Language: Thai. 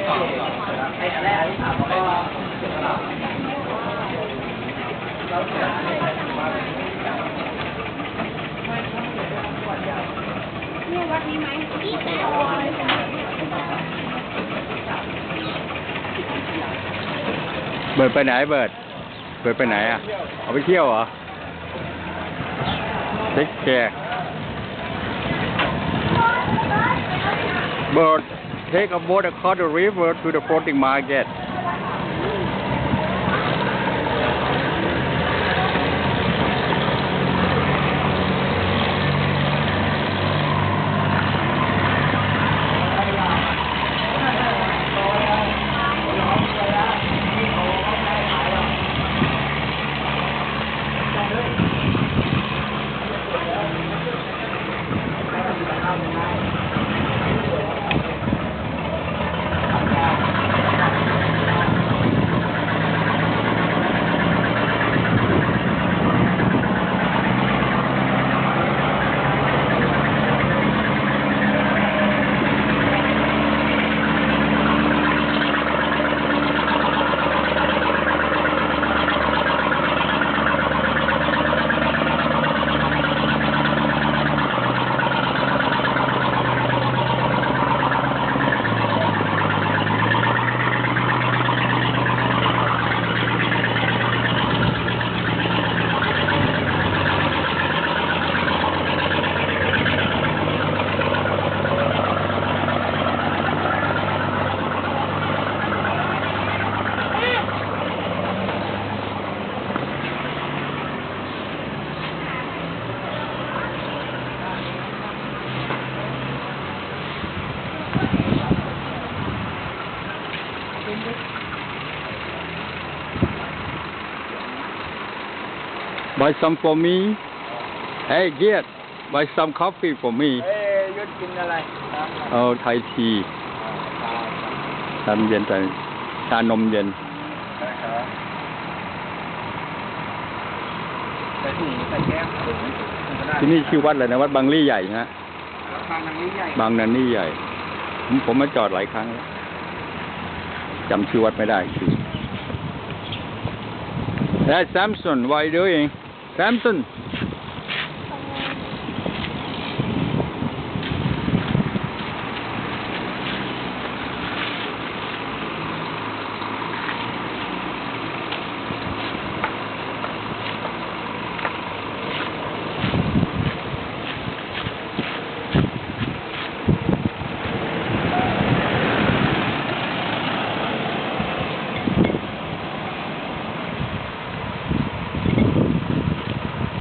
ไอ้อันแรกที่ถามก็เกี่ยวกับเราเนี่ยวัดนี้ไหมที่แต่เบิร์ดไปไหนเบิร์ดไปไหนอ่ะเอาไปเที่ยวเหรอเทคแคร์เบิร์ด take a boat across the river to the floating market buy some for me hey get buy some coffee for me ยุดกินอะไร เอาไทยทีชาเย็นแต่ชานมเย็นใส่ถุงใส่แก้ว ที่นี่ชื่อวัดอะไรนะวัดบางลี่ใหญ่ฮะ บางนันนี่ใหญ่ บางนันนี่ใหญ่ผมมาจอดหลายครั้งแล้วจำชื่อวัดไม่ได้ชื่อ Hey Samson what are you doing Samson